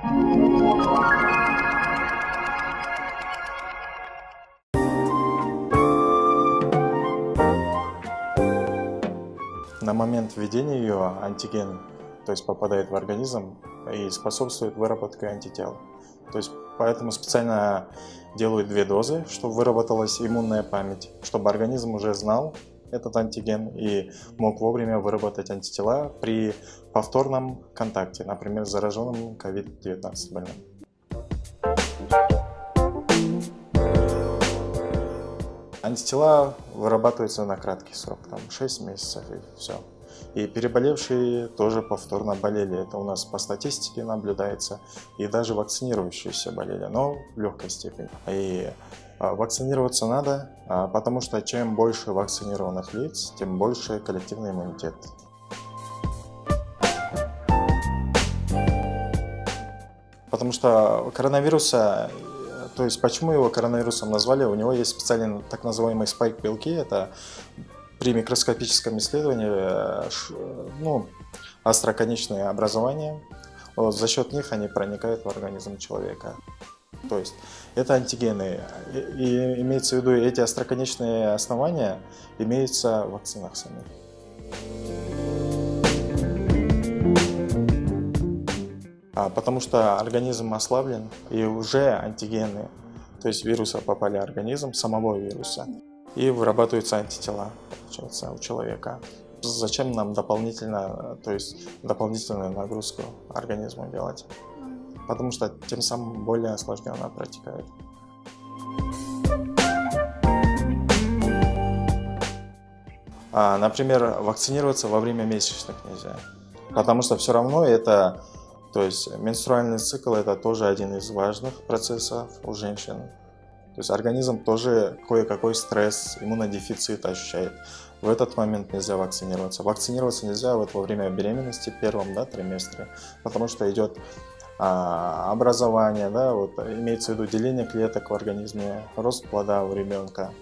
На момент введения ее антиген, то есть попадает в организм и способствует выработке антител. То есть поэтому специально делают 2 дозы, чтобы выработалась иммунная память, чтобы организм уже знал этот антиген и мог вовремя выработать антитела при повторном контакте, например, с зараженным COVID-19 больным. Антитела вырабатываются на краткий срок, там 6 месяцев и все. И переболевшие тоже повторно болели. Это у нас по статистике наблюдается. И даже вакцинирующиеся болели, но в легкой степени. И вакцинироваться надо, потому что чем больше вакцинированных лиц, тем больше коллективный иммунитет. Потому что коронавируса, то есть почему его коронавирусом назвали, у него есть специальный так называемый спайк-белки, это при микроскопическом исследовании остроконечные образования, вот, за счет них они проникают в организм человека. То есть это антигены, и имеется в виду, эти остроконечные основания имеются в вакцинах самих. Потому что организм ослаблен, и уже антигены, то есть вируса попали в организм, самого вируса, и вырабатываются антитела, получается, у человека. Зачем нам дополнительную нагрузку организму делать? Потому что тем самым более осложненно протекает. Например, вакцинироваться во время месячных нельзя, потому что все равно это, то есть менструальный цикл, это тоже один из важных процессов у женщин. То есть организм тоже кое-какой стресс, иммунодефицит ощущает. В этот момент нельзя вакцинироваться. Вакцинироваться нельзя вот во время беременности, в первом триместре, потому что идет образование, вот, имеется в виду деление клеток в организме, рост плода у ребенка.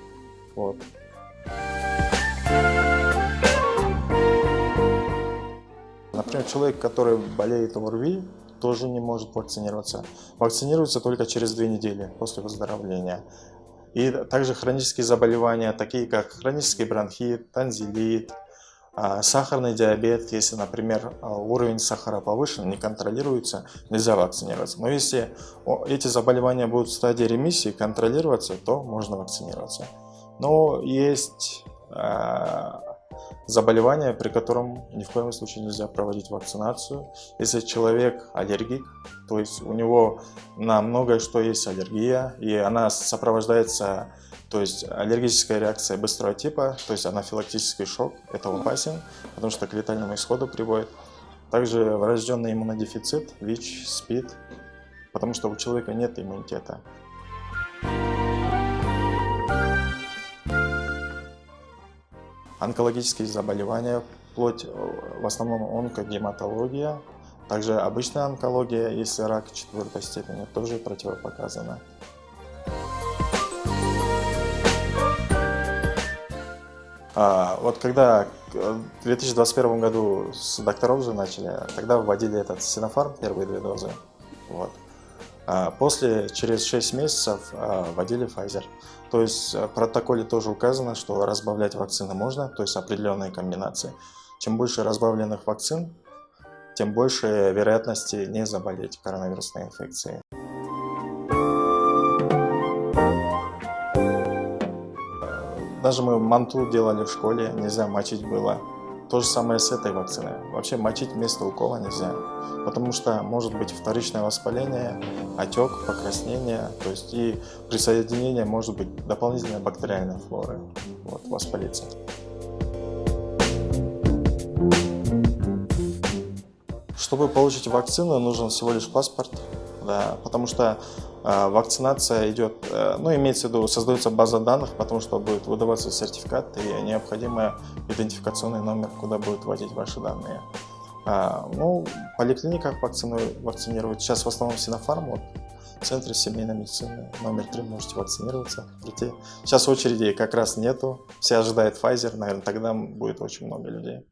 Вот. Например, человек, который болеет ОРВИ, тоже не может вакцинироваться. Вакцинируется только через 2 недели после выздоровления. И также хронические заболевания, такие как хронический бронхит, танзелит, сахарный диабет, если, например, уровень сахара повышен, не контролируется, нельзя вакцинироваться. Но если эти заболевания будут в стадии ремиссии контролироваться, то можно вакцинироваться. Но есть заболевание, при котором ни в коем случае нельзя проводить вакцинацию. Если человек аллергик, то есть у него на многое что есть аллергия, и она сопровождается, то есть аллергическая реакция быстрого типа, то есть анафилактический шок, это опасен, потому что к летальному исходу приводит. Также врожденный иммунодефицит, ВИЧ, СПИД, потому что у человека нет иммунитета. Онкологические заболевания, вплоть в основном онкогематология, также обычная онкология, если рак 4-й степени, тоже противопоказано. Вот когда в 2021 году с докторов же начали, тогда вводили этот Sinopharm, первые 2 дозы. Вот. После, через 6 месяцев вводили Pfizer. То есть в протоколе тоже указано, что разбавлять вакцины можно, то есть определенные комбинации. Чем больше разбавленных вакцин, тем больше вероятности не заболеть коронавирусной инфекцией. Даже мы манту делали в школе, нельзя мочить было. То же самое с этой вакциной. Вообще мочить вместо укола нельзя, потому что может быть вторичное воспаление, отек, покраснение, то есть и присоединение может быть дополнительной бактериальной флоры, вот, воспалиться. Чтобы получить вакцину, нужен всего лишь паспорт, потому что вакцинация идет, имеется в виду, создается база данных, потому что будет выдаваться сертификат и необходимый идентификационный номер, куда будут вводить ваши данные. В поликлиниках вакцинируют. Сейчас в основном Sinopharm, вот, в центре семейной медицины, номер 3, можете вакцинироваться, прийти. Сейчас очереди как раз нету, все ожидают Pfizer, наверное, тогда будет очень много людей.